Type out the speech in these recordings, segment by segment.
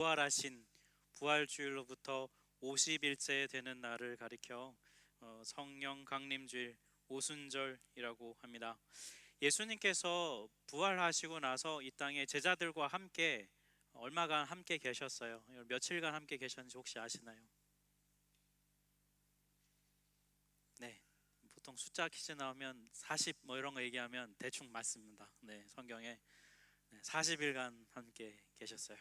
부활하신 부활주일로부터 50일째 되는 날을 가리켜 성령 강림주일 오순절이라고 합니다. 예수님께서 부활하시고 나서 이 땅에 제자들과 함께 얼마간 함께 계셨어요? 며칠간 함께 계셨는지 혹시 아시나요? 네. 보통 숫자 퀴즈 나오면 40 뭐 이런 거 얘기하면 대충 맞습니다. 네, 성경에 40일간 함께 계셨어요.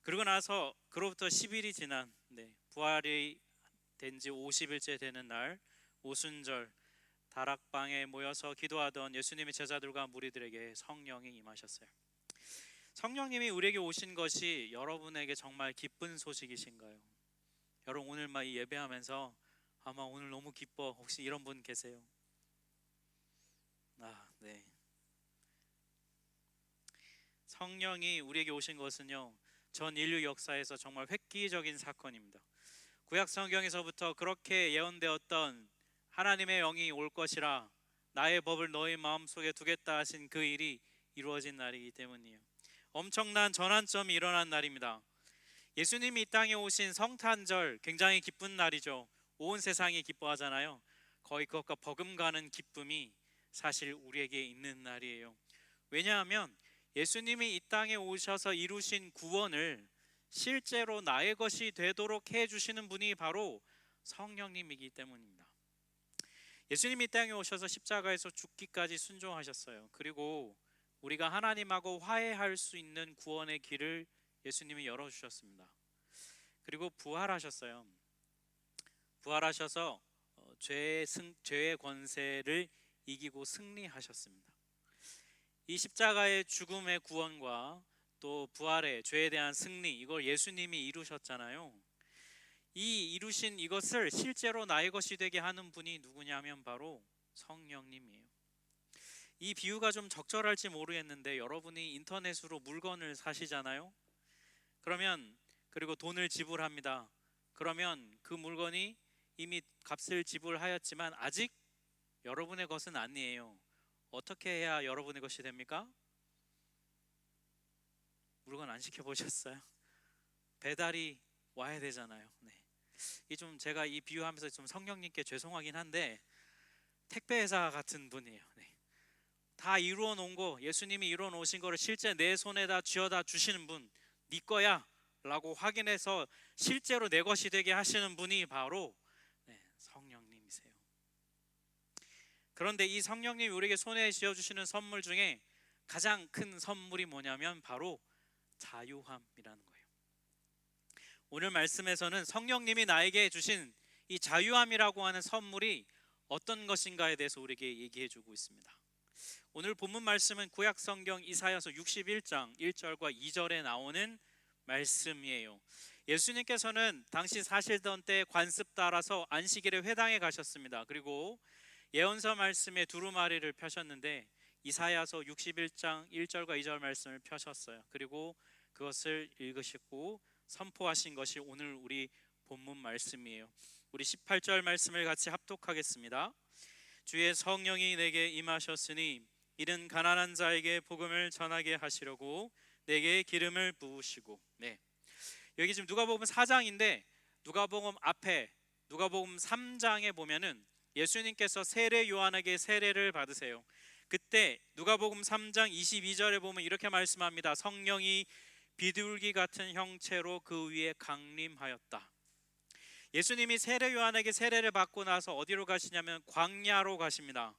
그러고 나서 그로부터 10일이 지난 부활이 된 지 50일째 되는 날 오순절, 다락방에 모여서 기도하던 예수님의 제자들과 무리들에게 성령이 임하셨어요. 성령님이 우리에게 오신 것이 여러분에게 정말 기쁜 소식이신가요? 여러분 오늘 막 예배하면서 아마 오늘 너무 기뻐, 혹시 이런 분 계세요? 네. 성령이 우리에게 오신 것은요, 전 인류 역사에서 정말 획기적인 사건입니다. 구약 성경에서부터 그렇게 예언되었던 하나님의 영이 올 것이라, 나의 법을 너희 마음속에 두겠다 하신 그 일이 이루어진 날이기 때문이에요. 엄청난 전환점이 일어난 날입니다. 예수님이 이 땅에 오신 성탄절, 굉장히 기쁜 날이죠. 온 세상이 기뻐하잖아요. 거의 그것과 버금가는 기쁨이 사실 우리에게 있는 날이에요. 왜냐하면 예수님이 이 땅에 오셔서 이루신 구원을 실제로 나의 것이 되도록 해주시는 분이 바로 성령님이기 때문입니다. 예수님이 이 땅에 오셔서 십자가에서 죽기까지 순종하셨어요. 그리고 우리가 하나님하고 화해할 수 있는 구원의 길을 예수님이 열어주셨습니다. 그리고 부활하셨어요. 부활하셔서 죄의 권세를 이기고 승리하셨습니다. 이 십자가의 죽음의 구원과 또 부활의 죄에 대한 승리, 이걸 예수님이 이루셨잖아요. 이 이루신 이것을 실제로 나의 것이 되게 하는 분이 누구냐면 바로 성령님이에요. 이 비유가 좀 적절할지 모르겠는데, 여러분이 인터넷으로 물건을 사시잖아요. 그리고 돈을 지불합니다. 그러면 그 물건이 이미 값을 지불하였지만 아직 여러분의 것은 아니에요. 어떻게 해야 여러분의 것이 됩니까? 물건 안 시켜보셨어요? 배달이 와야 되잖아요. 이 좀 제가 이 비유하면서 좀 성령님께 죄송하긴 한데, 택배 회사 같은 분이에요. 다 이루어 놓은 거, 예수님이 이루어 놓으신 거를 실제 내 손에다 쥐어다 주시는 분, 네 거야 라고 확인해서 실제로 내 것이 되게 하시는 분이 바로 성령님이세요. 그런데 이 성령님이 우리에게 손에 쥐어주시는 선물 중에 가장 큰 선물이 뭐냐면 바로 자유함이라는 거예요. 오늘 말씀에서는 성령님이 나에게 주신 이 자유함이라고 하는 선물이 어떤 것인가에 대해서 우리에게 얘기해 주고 있습니다. 오늘 본문 말씀은 구약 성경 이사야서 61장 1절과 2절에 나오는 말씀이에요. 예수님께서는 당시 사시던 때 관습 따라서 안식일에 회당에 가셨습니다. 그리고 예언서 말씀에 두루마리를 펴셨는데 이사야서 61장 1절과 2절 말씀을 펴셨어요. 그리고 그것을 읽으시고 선포하신 것이 오늘 우리 본문 말씀이에요. 우리 18절 말씀을 같이 합독하겠습니다. 주의 성령이 내게 임하셨으니 이는 가난한 자에게 복음을 전하게 하시려고 내게 기름을 부으시고. 여기 지금 누가복음 4장인데 누가복음 앞에 누가복음 3장에 보면은 예수님께서 세례 요한에게 세례를 받으세요. 그때 누가복음 3장 22절에 보면 이렇게 말씀합니다. 성령이 비둘기 같은 형체로 그 위에 강림하였다. 예수님이 세례 요한에게 세례를 받고 나서 어디로 가시냐면 광야로 가십니다.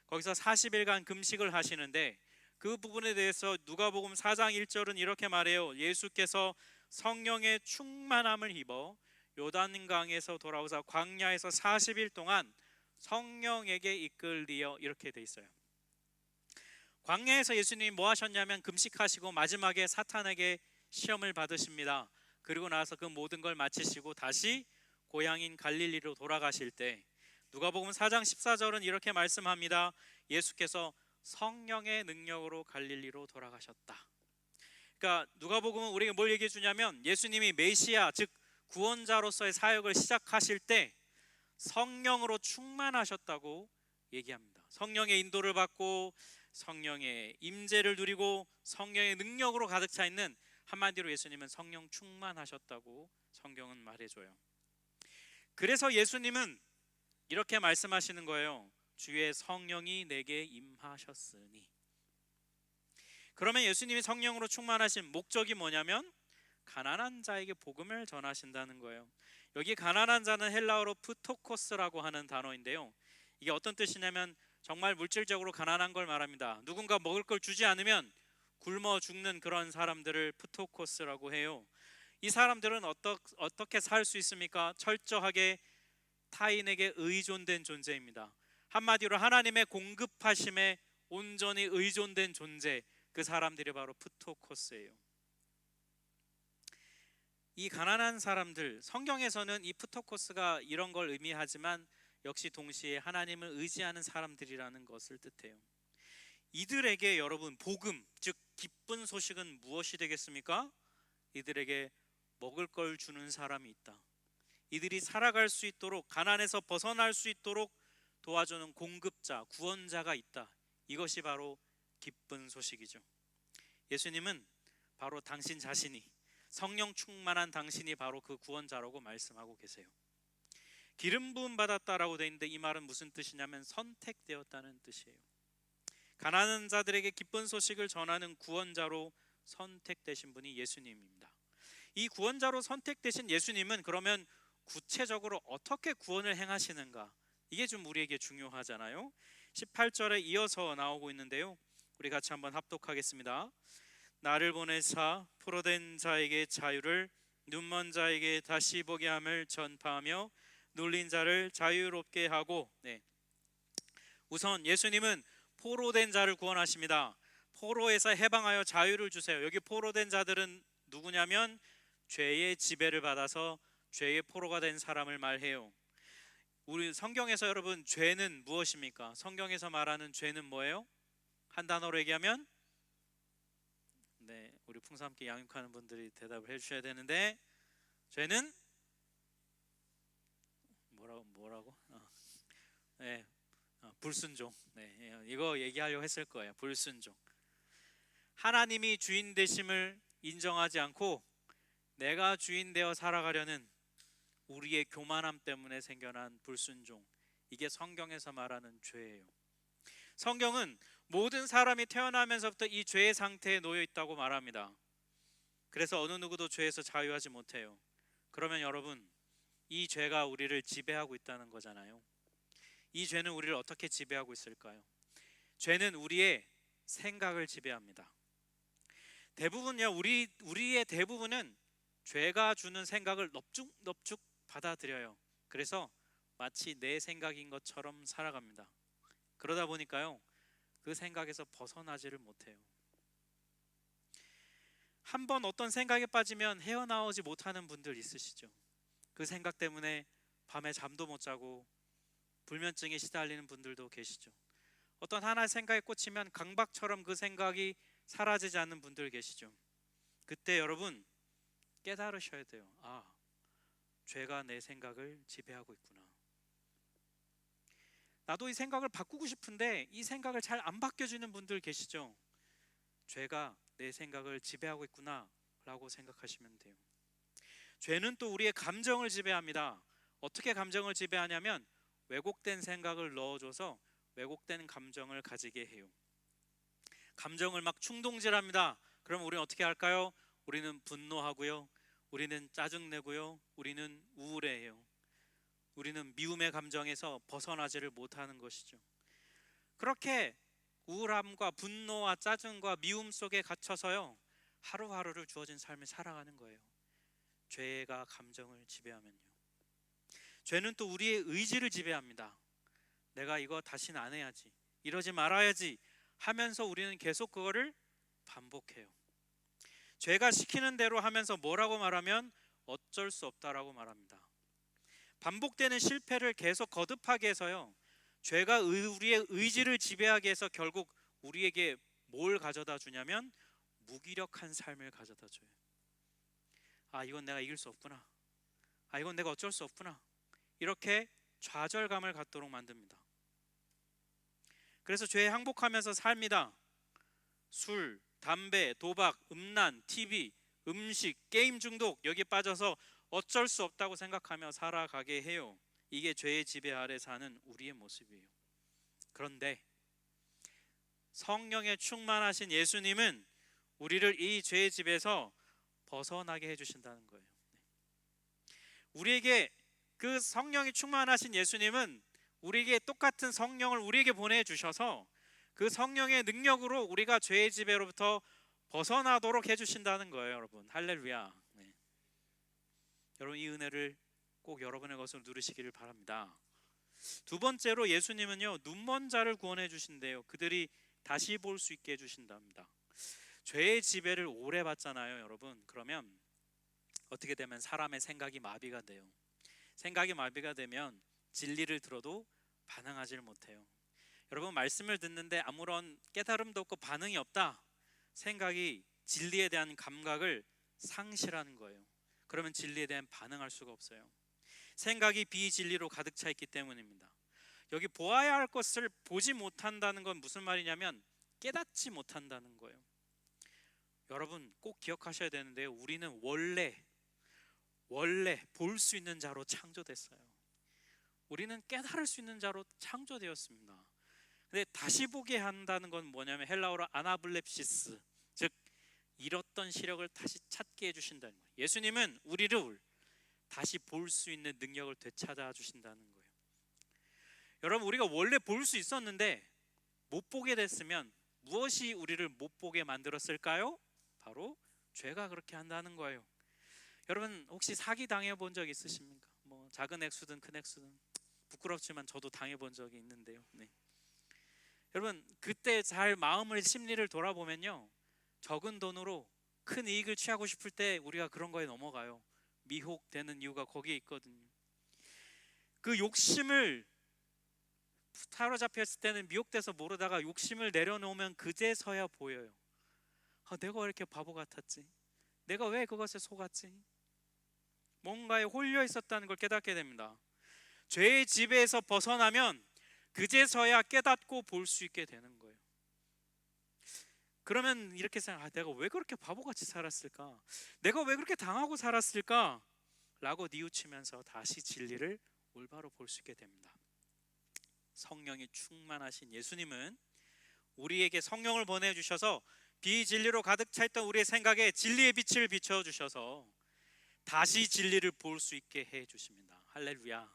거기서 40일간 금식을 하시는데 그 부분에 대해서 누가복음 4장 1절은 이렇게 말해요. 예수께서 성령의 충만함을 입어 요단강에서 돌아오사 광야에서 40일 동안 성령에게 이끌리어, 이렇게 돼 있어요. 광야에서 예수님이 뭐 하셨냐면 금식하시고 마지막에 사탄에게 시험을 받으십니다. 그리고 나서 그 모든 걸 마치시고 다시 고향인 갈릴리로 돌아가실 때 누가복음 4장 14절은 이렇게 말씀합니다. 예수께서 성령의 능력으로 갈릴리로 돌아가셨다. 그러니까 누가복음은 우리에게 뭘 얘기해 주냐면 예수님이 메시아, 즉 구원자로서의 사역을 시작하실 때 성령으로 충만하셨다고 얘기합니다. 성령의 인도를 받고 성령의 임재를 누리고 성령의 능력으로 가득 차 있는 한마디로 예수님은 성령 충만하셨다고 성경은 말해줘요. 그래서 예수님은 이렇게 말씀하시는 거예요. 주의 성령이 내게 임하셨으니. 그러면 예수님이 성령으로 충만하신 목적이 뭐냐면 가난한 자에게 복음을 전하신다는 거예요. 여기 가난한 자는 헬라어로 프토코스라고 하는 단어인데요, 이게 어떤 뜻이냐면 정말 물질적으로 가난한 걸 말합니다. 누군가 먹을 걸 주지 않으면 굶어 죽는 그런 사람들을 프토코스라고 해요. 이 사람들은 어떻게 살 수 있습니까? 철저하게 타인에게 의존된 존재입니다. 한마디로 하나님의 공급하심에 온전히 의존된 존재, 그 사람들이 바로 프토코스예요. 이 가난한 사람들, 성경에서는 이 프토코스가 이런 걸 의미하지만 역시 동시에 하나님을 의지하는 사람들이라는 것을 뜻해요. 이들에게 여러분 복음, 즉 기쁜 소식은 무엇이 되겠습니까? 이들에게 먹을 걸 주는 사람이 있다. 이들이 살아갈 수 있도록, 가난에서 벗어날 수 있도록 도와주는 공급자, 구원자가 있다. 이것이 바로 기쁜 소식이죠. 예수님은 바로 당신 자신이, 성령 충만한 당신이 바로 그 구원자라고 말씀하고 계세요. 기름 부음 받았다라고 되어 있는데 이 말은 무슨 뜻이냐면 선택되었다는 뜻이에요. 가난한 자들에게 기쁜 소식을 전하는 구원자로 선택되신 분이 예수님입니다. 이 구원자로 선택되신 예수님은 그러면 구체적으로 어떻게 구원을 행하시는가, 이게 좀 우리에게 중요하잖아요. 18절에 이어서 나오고 있는데요, 우리 같이 한번 합독하겠습니다. 나를 보내사 포로된 자에게 자유를, 눈먼 자에게 다시 보게 함을 전파하며 눌린 자를 자유롭게 하고. 우선 예수님은 포로된 자를 구원하십니다. 포로에서 해방하여 자유를 주세요. 여기 포로된 자들은 누구냐면 죄의 지배를 받아서 죄의 포로가 된 사람을 말해요. 우리 성경에서 여러분 죄는 무엇입니까? 성경에서 말하는 죄는 뭐예요? 한 단어로 얘기하면, 우리 풍성함께 양육하는 분들이 대답을 해주셔야 되는데, 죄는 뭐라고? 불순종. 이거 얘기하려고 했을 거예요. 불순종. 하나님이 주인 되심을 인정하지 않고 내가 주인 되어 살아가려는 우리의 교만함 때문에 생겨난 불순종, 이게 성경에서 말하는 죄예요. 성경은 모든 사람이 태어나면서부터 이 죄의 상태에 놓여 있다고 말합니다. 그래서 어느 누구도 죄에서 자유하지 못해요. 그러면 여러분, 이 죄가 우리를 지배하고 있다는 거잖아요. 이 죄는 우리를 어떻게 지배하고 있을까요? 죄는 우리의 생각을 지배합니다. 대부분요, 우리의 대부분은 죄가 주는 생각을 넙죽 받아들여요. 그래서 마치 내 생각인 것처럼 살아갑니다. 그러다 보니까요, 그 생각에서 벗어나지를 못해요. 한번 어떤 생각에 빠지면 헤어나오지 못하는 분들 있으시죠? 그 생각 때문에 밤에 잠도 못 자고 불면증에 시달리는 분들도 계시죠. 어떤 하나의 생각에 꽂히면 강박처럼 그 생각이 사라지지 않는 분들 계시죠. 그때 여러분 깨달으셔야 돼요. 죄가 내 생각을 지배하고 있구나. 나도 이 생각을 바꾸고 싶은데 이 생각을 잘 안 바뀌어지는 분들 계시죠. 죄가 내 생각을 지배하고 있구나 라고 생각하시면 돼요. 죄는 또 우리의 감정을 지배합니다. 어떻게 감정을 지배하냐면 왜곡된 생각을 넣어줘서 왜곡된 감정을 가지게 해요. 감정을 막 충동질합니다. 그럼 우리는 어떻게 할까요? 우리는 분노하고요, 우리는 짜증내고요, 우리는 우울해해요. 우리는 미움의 감정에서 벗어나지를 못하는 것이죠. 그렇게 우울함과 분노와 짜증과 미움 속에 갇혀서요, 하루하루를 주어진 삶을 살아가는 거예요. 죄가 감정을 지배하면요. 죄는 또 우리의 의지를 지배합니다. 내가 이거 다시는 안 해야지, 이러지 말아야지 하면서 우리는 계속 그거를 반복해요. 죄가 시키는 대로 하면서 뭐라고 말하면 어쩔 수 없다라고 말합니다. 반복되는 실패를 계속 거듭하게 해서요, 죄가 우리의 의지를 지배하게 해서 결국 우리에게 뭘 가져다 주냐면 무기력한 삶을 가져다 줘요. 이건 내가 이길 수 없구나, 이건 내가 어쩔 수 없구나, 이렇게 좌절감을 갖도록 만듭니다. 그래서 죄에 항복하면서 삽니다. 술, 담배, 도박, 음란, TV, 음식, 게임 중독 여기 빠져서 어쩔 수 없다고 생각하며 살아가게 해요. 이게 죄의 지배 아래 사는 우리의 모습이에요. 그런데 성령에 충만하신 예수님은 우리를 이 죄의 집에서 벗어나게 해주신다는 거예요. 우리에게 그 성령이 충만하신 예수님은 우리에게 똑같은 성령을 우리에게 보내주셔서 그 성령의 능력으로 우리가 죄의 지배로부터 벗어나도록 해주신다는 거예요. 여러분 할렐루야. 네. 여러분 이 은혜를 꼭 여러분의 것으로 누리시기를 바랍니다. 두 번째로 예수님은요 눈먼 자를 구원해 주신대요. 그들이 다시 볼 수 있게 해주신답니다. 죄의 지배를 오래 받잖아요 여러분. 그러면 어떻게 되면 사람의 생각이 마비가 돼요. 생각이 마비가 되면 진리를 들어도 반응하지를 못해요. 여러분 말씀을 듣는데 아무런 깨달음도 없고 반응이 없다, 생각이 진리에 대한 감각을 상실하는 거예요. 그러면 진리에 대한 반응할 수가 없어요. 생각이 비진리로 가득 차 있기 때문입니다. 여기 보아야 할 것을 보지 못한다는 건 무슨 말이냐면 깨닫지 못한다는 거예요. 여러분 꼭 기억하셔야 되는데요, 우리는 원래 볼 수 있는 자로 창조됐어요. 우리는 깨달을 수 있는 자로 창조되었습니다. 근데 다시 보게 한다는 건 뭐냐면 헬라어로 아나블렙시스, 즉 잃었던 시력을 다시 찾게 해주신다는 거예요. 예수님은 우리를 다시 볼 수 있는 능력을 되찾아 주신다는 거예요. 여러분 우리가 원래 볼 수 있었는데 못 보게 됐으면 무엇이 우리를 못 보게 만들었을까요? 바로 죄가 그렇게 한다는 거예요. 여러분 혹시 사기 당해 본 적 있으십니까? 뭐 작은 액수든 큰 액수든, 부끄럽지만 저도 당해 본 적이 있는데요. 네. 여러분 그때 잘 마음을 심리를 돌아보면요, 적은 돈으로 큰 이익을 취하고 싶을 때 우리가 그런 거에 넘어가요. 미혹되는 이유가 거기에 있거든요. 그 욕심을 사로잡혔을 때는 미혹돼서 모르다가 욕심을 내려놓으면 그제서야 보여요. 내가 왜 이렇게 바보 같았지? 내가 왜 그것에 속았지? 뭔가에 홀려 있었다는 걸 깨닫게 됩니다. 죄의 지배에서 벗어나면 그제서야 깨닫고 볼 수 있게 되는 거예요. 그러면 이렇게 생각, 내가 왜 그렇게 바보같이 살았을까? 내가 왜 그렇게 당하고 살았을까? 라고 뉘우치면서 다시 진리를 올바로 볼 수 있게 됩니다. 성령이 충만하신 예수님은 우리에게 성령을 보내주셔서 비진리로 가득 차 있던 우리의 생각에 진리의 빛을 비춰주셔서 다시 진리를 볼 수 있게 해주십니다. 할렐루야.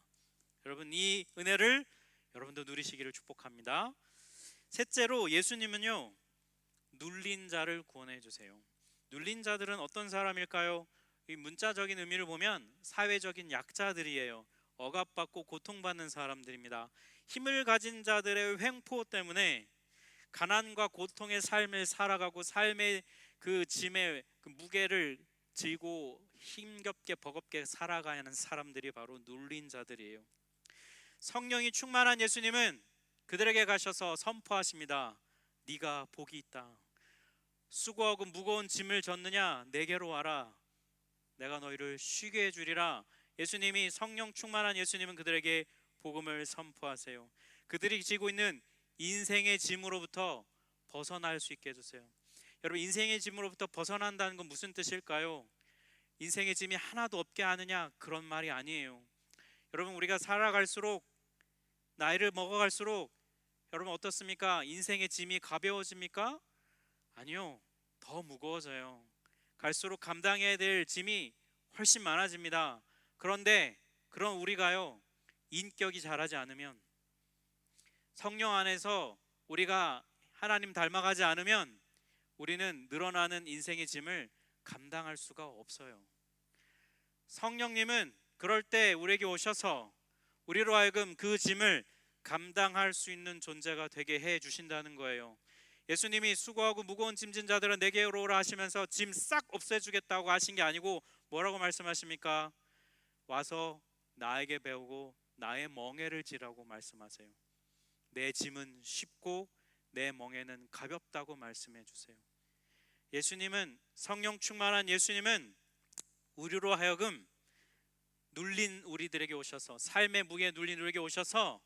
여러분 이 은혜를 여러분도 누리시기를 축복합니다. 셋째로 예수님은요 눌린 자를 구원해 주세요. 눌린 자들은 어떤 사람일까요? 이 문자적인 의미를 보면 사회적인 약자들이에요. 억압받고 고통받는 사람들입니다. 힘을 가진 자들의 횡포 때문에 가난과 고통의 삶을 살아가고 삶의 그 짐의 그 무게를 지고 힘겹게 버겁게 살아가는 사람들이 바로 눌린 자들이에요. 성령이 충만한 예수님은 그들에게 가셔서 선포하십니다. 네가 복이 있다. 수고하고 무거운 짐을 졌느냐? 내게로 와라. 내가 너희를 쉬게 해주리라. 예수님이, 성령 충만한 예수님은 그들에게 복음을 선포하세요. 그들이 지고 있는 인생의 짐으로부터 벗어날 수 있게 해주세요. 여러분 인생의 짐으로부터 벗어난다는 건 무슨 뜻일까요? 인생의 짐이 하나도 없게 하느냐? 그런 말이 아니에요. 여러분 우리가 살아갈수록, 나이를 먹어갈수록 여러분 어떻습니까? 인생의 짐이 가벼워집니까? 아니요, 더 무거워져요. 갈수록 감당해야 될 짐이 훨씬 많아집니다. 그런데 그런 우리가요 인격이 자라지 않으면, 성령 안에서 우리가 하나님 닮아가지 않으면 우리는 늘어나는 인생의 짐을 감당할 수가 없어요. 성령님은 그럴 때 우리에게 오셔서 우리로 하여금 그 짐을 감당할 수 있는 존재가 되게 해 주신다는 거예요. 예수님이 수고하고 무거운 짐진 자들은 내게로 오라 하시면서 짐 싹 없애주겠다고 하신 게 아니고 뭐라고 말씀하십니까? 와서 나에게 배우고 나의 멍에를 지라고 말씀하세요. 내 짐은 쉽고 내 멍에는 가볍다고 말씀해 주세요. 예수님은, 성령 충만한 예수님은 우리로 하여금 눌린 우리들에게 오셔서, 삶의 무게에 눌린 우리에게 오셔서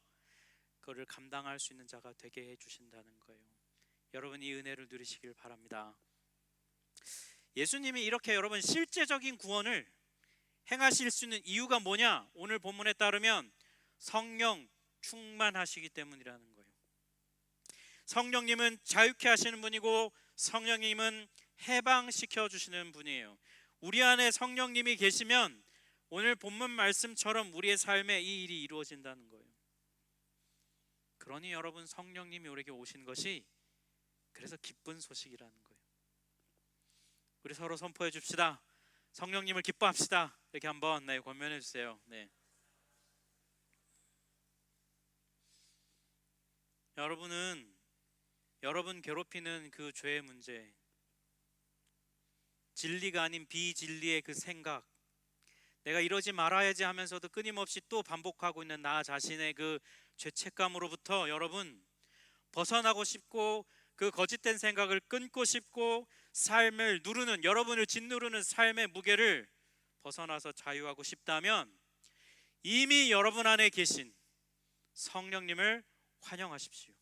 그를 감당할 수 있는 자가 되게 해주신다는 거예요. 여러분 이 은혜를 누리시길 바랍니다. 예수님이 이렇게 여러분 실제적인 구원을 행하실 수 있는 이유가 뭐냐? 오늘 본문에 따르면 성령 충만하시기 때문이라는 거예요. 성령님은 자유케 하시는 분이고 성령님은 해방시켜 주시는 분이에요. 우리 안에 성령님이 계시면 오늘 본문 말씀처럼 우리의 삶에 이 일이 이루어진다는 거예요. 그러니 여러분, 성령님이 우리에게 오신 것이 그래서 기쁜 소식이라는 거예요. 우리 서로 선포해 줍시다. 성령님을 기뻐합시다. 이렇게 한번 권면해 주세요. 여러분은 여러분 괴롭히는 그 죄의 문제, 진리가 아닌 비진리의 그 생각, 내가 이러지 말아야지 하면서도 끊임없이 또 반복하고 있는 나 자신의 그 죄책감으로부터 여러분 벗어나고 싶고, 그 거짓된 생각을 끊고 싶고, 삶을 누르는, 여러분을 짓누르는 삶의 무게를 벗어나서 자유하고 싶다면 이미 여러분 안에 계신 성령님을 환영하십시오.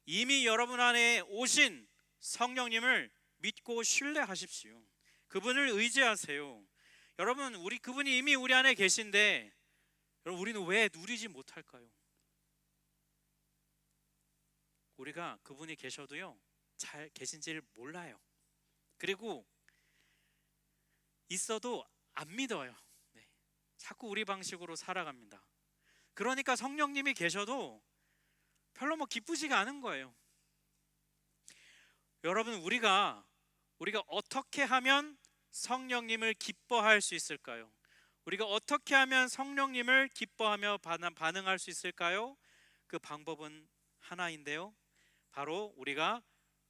이미 여러분 안에 오신 성령님을 믿고 신뢰하십시오. 그분을 의지하세요. 여러분, 그분이 이미 우리 안에 계신데 여러분, 우리는 왜 누리지 못할까요? 우리가 그분이 계셔도요, 잘 계신지를 몰라요. 그리고 있어도 안 믿어요. 자꾸 우리 방식으로 살아갑니다. 그러니까 성령님이 계셔도 별로 기쁘지가 않은 거예요. 여러분, 우리가 어떻게 하면 성령님을 기뻐할 수 있을까요? 우리가 어떻게 하면 성령님을 기뻐하며 반응할 수 있을까요? 그 방법은 하나인데요, 바로 우리가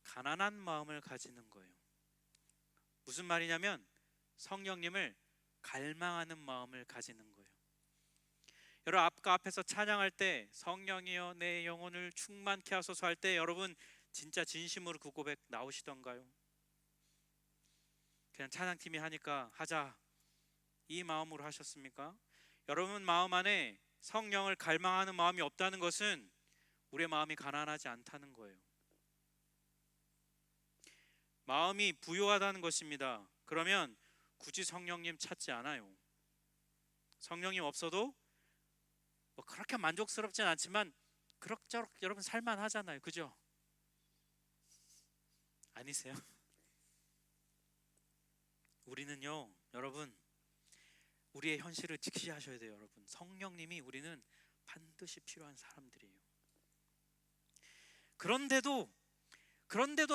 가난한 마음을 가지는 거예요. 무슨 말이냐면 성령님을 갈망하는 마음을 가지는 거예요. 여러분, 아까 앞에서 찬양할 때 성령이여 내 영혼을 충만케 하소서 할 때 여러분 진짜 진심으로 그 고백 나오시던가요? 그냥 찬양팀이 하니까 하자, 이 마음으로 하셨습니까? 여러분 마음 안에 성령을 갈망하는 마음이 없다는 것은 우리의 마음이 가난하지 않다는 거예요. 마음이 부요하다는 것입니다. 그러면 굳이 성령님 찾지 않아요. 성령님 없어도 그렇게 만족스럽진 않지만 그럭저럭 여러분 살만 하잖아요. 그죠? 아니세요? 우리는요, 여러분, 우리의 현실을 직시하셔야 돼요. 여러분, 성령님이 우리는 반드시 필요한 사람들이에요. 그런데도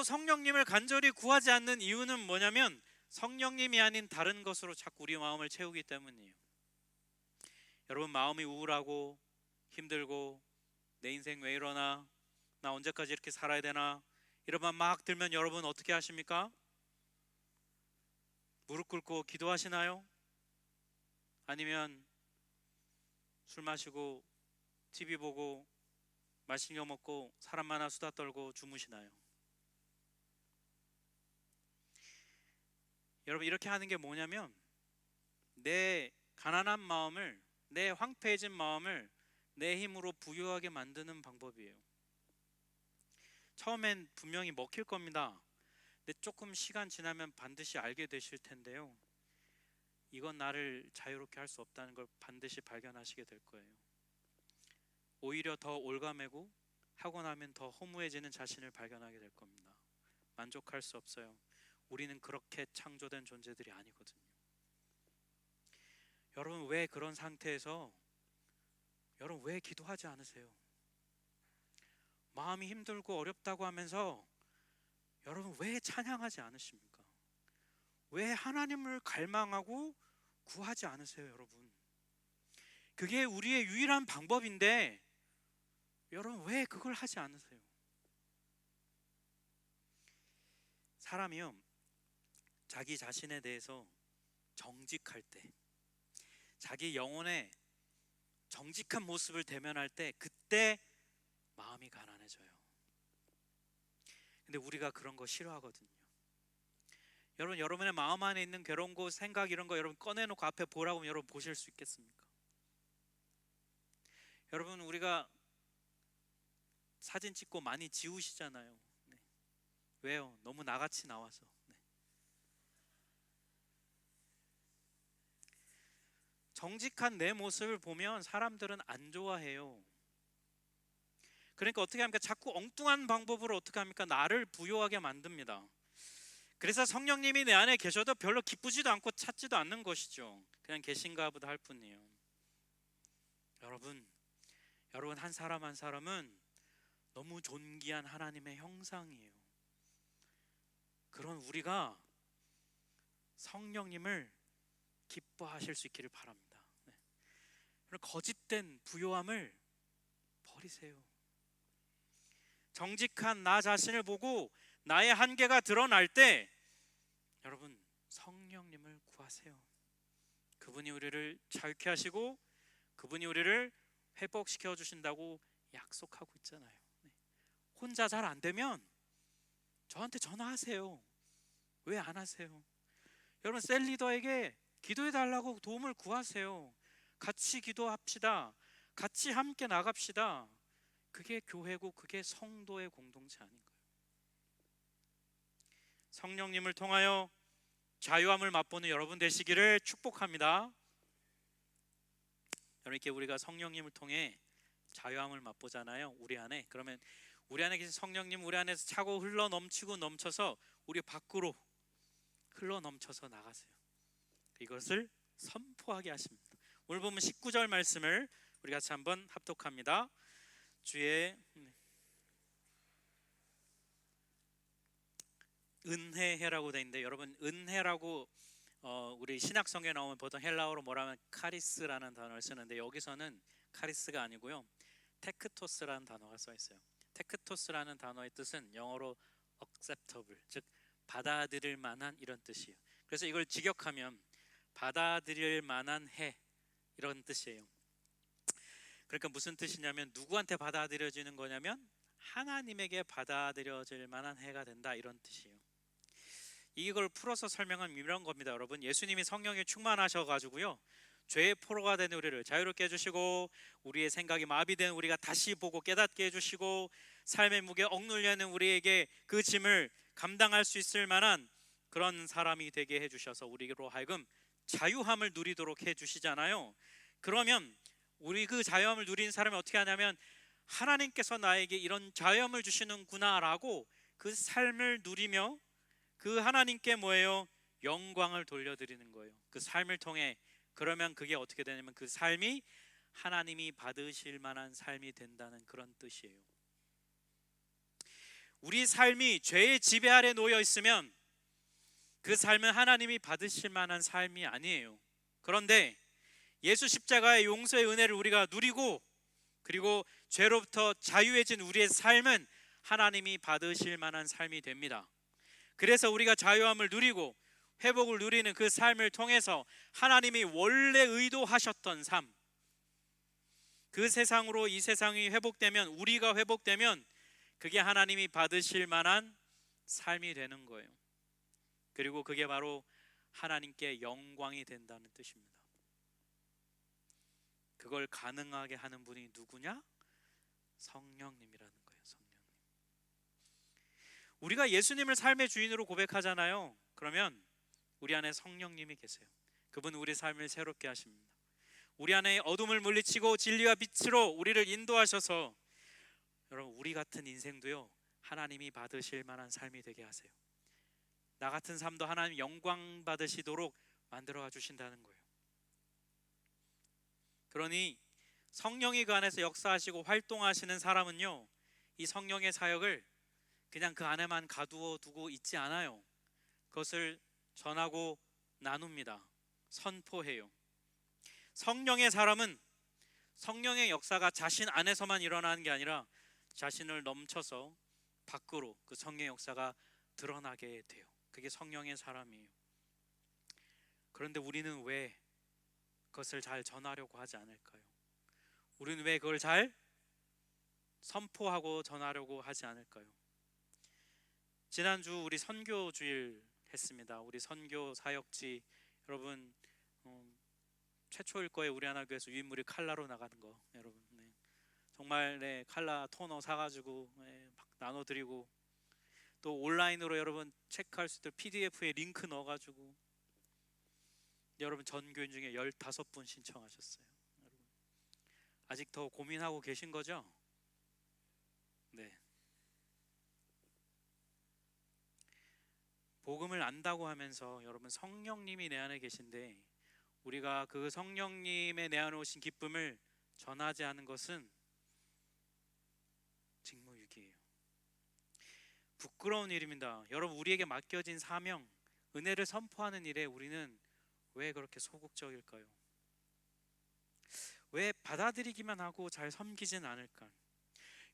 성령님을 간절히 구하지 않는 이유는 뭐냐면 성령님이 아닌 다른 것으로 자꾸 우리 마음을 채우기 때문이에요. 여러분, 마음이 우울하고 힘들고 내 인생 왜 이러나, 나 언제까지 이렇게 살아야 되나, 이런 마음 막 들면 여러분 어떻게 하십니까? 무릎 꿇고 기도하시나요? 아니면 술 마시고 TV 보고 맛있는 거 먹고 사람 많아 수다 떨고 주무시나요? 여러분, 이렇게 하는 게 뭐냐면 내 가난한 마음을, 내 황폐해진 마음을 내 힘으로 부유하게 만드는 방법이에요. 처음엔 분명히 먹힐 겁니다. 근데 조금 시간 지나면 반드시 알게 되실 텐데요, 이건 나를 자유롭게 할 수 없다는 걸 반드시 발견하시게 될 거예요. 오히려 더 올가매고 하고 나면 더 허무해지는 자신을 발견하게 될 겁니다. 만족할 수 없어요. 우리는 그렇게 창조된 존재들이 아니거든요. 여러분, 왜 그런 상태에서 여러분 왜 기도하지 않으세요? 마음이 힘들고 어렵다고 하면서 여러분 왜 찬양하지 않으십니까? 왜 하나님을 갈망하고 구하지 않으세요? 여러분, 그게 우리의 유일한 방법인데 여러분 왜 그걸 하지 않으세요? 사람이요, 자기 자신에 대해서 정직할 때, 자기 영혼의 정직한 모습을 대면할 때, 그때 마음이 가난해져요. 근데 우리가 그런 거 싫어하거든요. 여러분, 여러분의 마음 안에 있는 괴로운 거, 생각 이런 거 여러분 꺼내놓고 앞에 보라고 하면 여러분 보실 수 있겠습니까? 여러분, 우리가 사진 찍고 많이 지우시잖아요. 왜요? 너무 나같이 나와서. 정직한 내 모습을 보면 사람들은 안 좋아해요. 그러니까 어떻게 합니까? 자꾸 엉뚱한 방법으로 어떻게 합니까? 나를 부요하게 만듭니다. 그래서 성령님이 내 안에 계셔도 별로 기쁘지도 않고 찾지도 않는 것이죠. 그냥 계신가 보다 할 뿐이에요. 여러분 한 사람 한 사람은 너무 존귀한 하나님의 형상이에요. 그런 우리가 성령님을 기뻐하실 수 있기를 바랍니다. 네. 거짓된 부요함을 버리세요. 정직한 나 자신을 보고 나의 한계가 드러날 때 여러분 성령님을 구하세요. 그분이 우리를 자유케 하시고 그분이 우리를 회복시켜 주신다고 약속하고 있잖아요. 네. 혼자 잘 안 되면 저한테 전화하세요. 왜 안 하세요? 여러분 셀 리더에게 기도해 달라고 도움을 구하세요. 같이 기도합시다. 같이 함께 나갑시다. 그게 교회고 그게 성도의 공동체 아닌가요? 성령님을 통하여 자유함을 맛보는 여러분 되시기를 축복합니다. 이렇게 우리가 성령님을 통해 자유함을 맛보잖아요. 우리 안에. 그러면 우리 안에 계신 성령님 우리 안에서 차고 흘러 넘치고 넘쳐서 우리 밖으로 흘러 넘쳐서 나가세요. 이것을 선포하게 하십니다. 오늘 보면 19절 말씀을 우리 같이 한번 합독합니다. 주의 은혜라고 되어 있는데 여러분 은혜라고 우리 신약 성경에 나오면 보통 헬라어로 뭐라면 카리스라는 단어를 쓰는데 여기서는 카리스가 아니고요 테크토스라는 단어가 써 있어요. 테크토스라는 단어의 뜻은 영어로 acceptable, 즉 받아들일 만한 이런 뜻이에요. 그래서 이걸 직역하면 받아들일 만한 해 이런 뜻이에요. 그러니까 무슨 뜻이냐면 누구한테 받아들여지는 거냐면 하나님에게 받아들여질 만한 해가 된다 이런 뜻이에요. 이걸 풀어서 설명하면 이런 겁니다. 여러분 예수님이 성령에 충만하셔가지고요 죄의 포로가 된 우리를 자유롭게 해주시고 우리의 생각이 마비된 우리가 다시 보고 깨닫게 해주시고 삶의 무게 억눌려 있는 우리에게 그 짐을 감당할 수 있을 만한 그런 사람이 되게 해주셔서 우리로 하여금 자유함을 누리도록 해주시잖아요. 그러면 우리 그 자유함을 누리는 사람이 어떻게 하냐면 하나님께서 나에게 이런 자유함을 주시는구나라고 그 삶을 누리며 그 하나님께 뭐예요? 영광을 돌려드리는 거예요. 그 삶을 통해. 그러면 그게 어떻게 되냐면 그 삶이 하나님이 받으실 만한 삶이 된다는 그런 뜻이에요. 우리 삶이 죄의 지배 아래 놓여 있으면 그 삶은 하나님이 받으실 만한 삶이 아니에요. 그런데 예수 십자가의 용서의 은혜를 우리가 누리고 그리고 죄로부터 자유해진 우리의 삶은 하나님이 받으실 만한 삶이 됩니다. 그래서 우리가 자유함을 누리고 회복을 누리는 그 삶을 통해서 하나님이 원래 의도하셨던 삶, 그 세상으로 이 세상이 회복되면 우리가 회복되면 그게 하나님이 받으실 만한 삶이 되는 거예요. 그리고 그게 바로 하나님께 영광이 된다는 뜻입니다. 그걸 가능하게 하는 분이 누구냐? 성령님이라는 거예요. 성령님. 우리가 예수님을 삶의 주인으로 고백하잖아요. 그러면 우리 안에 성령님이 계세요. 그분 우리 삶을 새롭게 하십니다. 우리 안에 어둠을 물리치고 진리와 빛으로 우리를 인도하셔서 여러분 우리 같은 인생도요 하나님이 받으실 만한 삶이 되게 하세요. 나 같은 삶도 하나님 영광 받으시도록 만들어 주신다는 거예요. 그러니 성령이 그 안에서 역사하시고 활동하시는 사람은요 이 성령의 사역을 그냥 그 안에만 가두어 두고 있지 않아요. 그것을 전하고 나눕니다. 선포해요. 성령의 사람은 성령의 역사가 자신 안에서만 일어나는 게 아니라 자신을 넘쳐서 밖으로 그 성령의 역사가 드러나게 돼요. 그게 성령의 사람이에요. 그런데 우리는 왜 그것을 잘 전하려고 하지 않을까요? 우리는 왜 그걸 잘 선포하고 전하려고 하지 않을까요? 지난주 우리 선교주일 했습니다. 우리 선교 사역지 여러분 최초일 거예요. 우리 하나교회에서 유인물이 칼라로 나가는 거 여러분 정말 칼라 토너 사가지고 막 나눠드리고 또 온라인으로 여러분 체크할 수 있도록 PDF에 링크 넣어가지고 여러분 전 교인 중에 15분 신청하셨어요. 여러분 아직 더 고민하고 계신 거죠? 네. 복음을 안다고 하면서 여러분 성령님이 내 안에 계신데 우리가 그 성령님의 내 안에 오신 기쁨을 전하지 않은 것은 직무유기예요. 부끄러운 일입니다. 여러분 우리에게 맡겨진 사명, 은혜를 선포하는 일에 우리는 왜 그렇게 소극적일까요? 왜 받아들이기만 하고 잘 섬기진 않을까?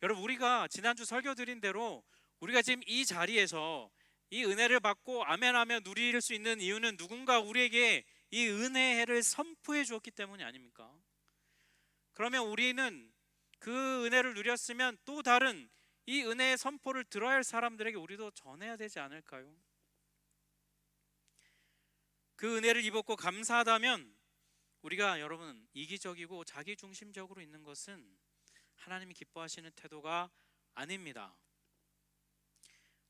여러분 우리가 지난주 설교 드린 대로 우리가 지금 이 자리에서 이 은혜를 받고 아멘하며 누릴 수 있는 이유는 누군가 우리에게 이 은혜를 선포해 주었기 때문이 아닙니까? 그러면 우리는 그 은혜를 누렸으면 또 다른 이 은혜의 선포를 들어야 할 사람들에게 우리도 전해야 되지 않을까요? 그 은혜를 입었고 감사하다면 우리가 여러분 이기적이고 자기중심적으로 있는 것은 하나님이 기뻐하시는 태도가 아닙니다.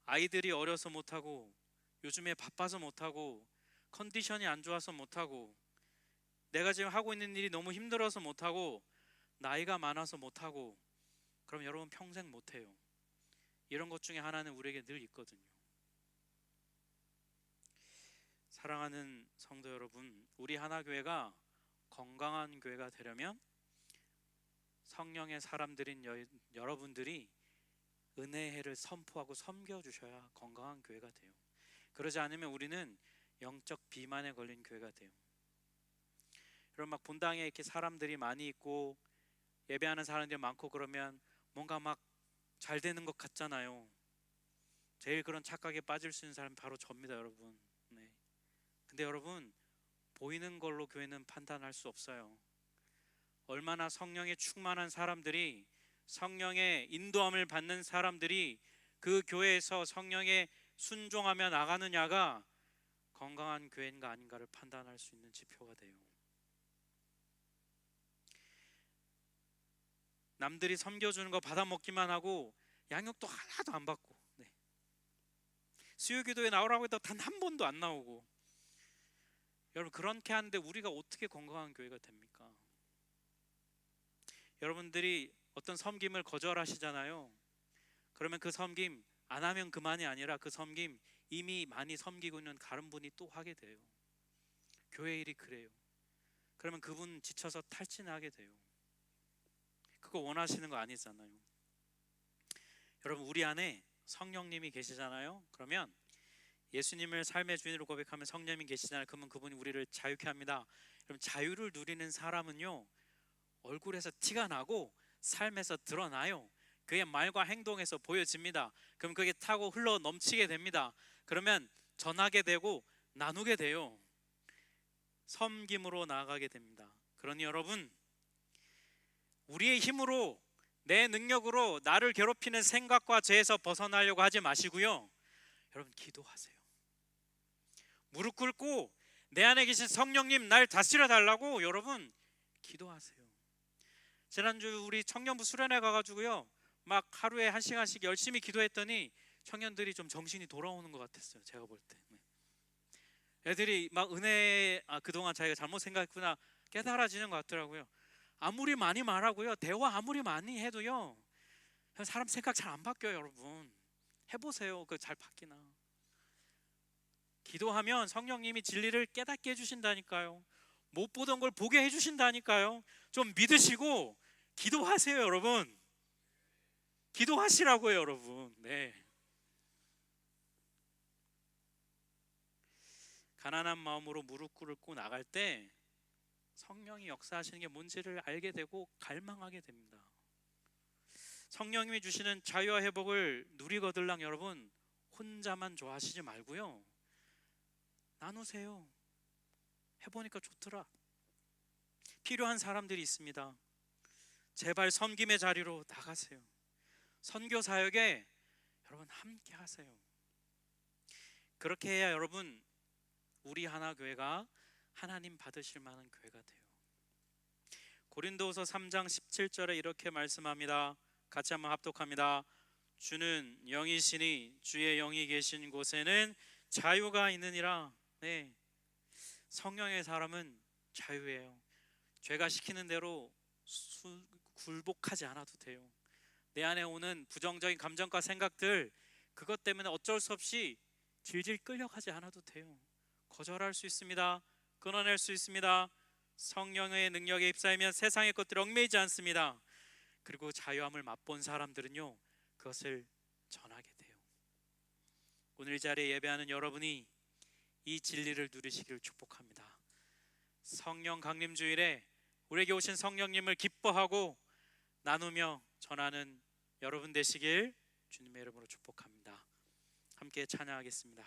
아이들이 어려서 못하고 요즘에 바빠서 못하고 컨디션이 안 좋아서 못하고 내가 지금 하고 있는 일이 너무 힘들어서 못하고 나이가 많아서 못하고 그럼 여러분 평생 못해요. 이런 것 중에 하나는 우리에게 늘 있거든요. 사랑하는 성도 여러분, 우리 하나교회가 건강한 교회가 되려면 성령의 사람들인 여러분들이 은혜의 해를 선포하고 섬겨주셔야 건강한 교회가 돼요. 그러지 않으면 우리는 영적 비만에 걸린 교회가 돼요. 여러분 막 본당에 이렇게 사람들이 많이 있고 예배하는 사람들이 많고 그러면 뭔가 막 잘 되는 것 같잖아요. 제일 그런 착각에 빠질 수 있는 사람이 바로 저입니다, 여러분. 네. 근데 여러분 보이는 걸로 교회는 판단할 수 없어요. 얼마나 성령에 충만한 사람들이 성령의 인도함을 받는 사람들이 그 교회에서 성령에 순종하며 나가느냐가 건강한 교회인가 아닌가를 판단할 수 있는 지표가 돼요. 남들이 섬겨주는 거 받아먹기만 하고 양육도 하나도 안 받고 네. 수요기도에 나오라고 해도 단 한 번도 안 나오고 여러분 그렇게 하는데 우리가 어떻게 건강한 교회가 됩니까? 여러분들이 어떤 섬김을 거절하시잖아요. 그러면 그 섬김 안 하면 그만이 아니라 그 섬김 이미 많이 섬기고 있는 다른 분이 또 하게 돼요. 교회 일이 그래요. 그러면 그분 지쳐서 탈진하게 돼요. 그거 원하시는 거 아니잖아요. 여러분 우리 안에 성령님이 계시잖아요. 그러면 예수님을 삶의 주인으로 고백하면 성령님이 계시잖아요. 그러면 그분이 우리를 자유케 합니다. 여러분 자유를 누리는 사람은요 얼굴에서 티가 나고 삶에서 드러나요. 그의 말과 행동에서 보여집니다. 그럼 그게 타고 흘러 넘치게 됩니다. 그러면 전하게 되고 나누게 돼요. 섬김으로 나아가게 됩니다. 그러니 여러분 우리의 힘으로 내 능력으로 나를 괴롭히는 생각과 죄에서 벗어나려고 하지 마시고요. 여러분 기도하세요. 무릎 꿇고 내 안에 계신 성령님 날 다스려 달라고 여러분 기도하세요. 지난주 우리 청년부 수련회 가가지고요 막 하루에 1시간씩 열심히 기도했더니 청년들이 좀 정신이 돌아오는 것 같았어요. 제가 볼 때 애들이 막 은혜 그동안 자기가 잘못 생각했구나 깨달아지는 것 같더라고요. 아무리 많이 말하고요 대화 아무리 많이 해도요 사람 생각 잘 안 바뀌어요. 여러분 해보세요. 그 잘 바뀌나. 기도하면 성령님이 진리를 깨닫게 해주신다니까요. 못 보던 걸 보게 해주신다니까요. 좀 믿으시고 기도하세요. 여러분 기도하시라고요. 여러분 네. 가난한 마음으로 무릎 꿇고 나갈 때 성령이 역사하시는 게 뭔지를 알게 되고 갈망하게 됩니다. 성령님이 주시는 자유와 회복을 누리거들랑 여러분 혼자만 좋아하시지 말고요 나누세요. 해보니까 좋더라. 필요한 사람들이 있습니다. 제발 섬김의 자리로 나가세요. 선교 사역에 여러분 함께 하세요. 그렇게 해야 여러분 우리 하나교회가 하나님 받으실 만한 교회가 돼요. 고린도후서 3장 17절에 이렇게 말씀합니다. 같이 한번 합독합니다. 주는 영이시니 주의 영이 계신 곳에는 자유가 있느니라. 네. 성령의 사람은 자유예요. 죄가 시키는 대로 굴복하지 않아도 돼요. 내 안에 오는 부정적인 감정과 생각들, 그것 때문에 어쩔 수 없이 질질 끌려가지 않아도 돼요. 거절할 수 있습니다. 끊어낼 수 있습니다. 성령의 능력에 입사하면 세상의 것들을 얽매이지 않습니다. 그리고 자유함을 맛본 사람들은요, 그것을 전하게 돼요. 오늘 이 자리에 예배하는 여러분이 이 진리를 누리시기를 축복합니다. 성령 강림 주일에 우리에게 오신 성령님을 기뻐하고 나누며 전하는 여러분 되시길 주님의 이름으로 축복합니다. 함께 찬양하겠습니다.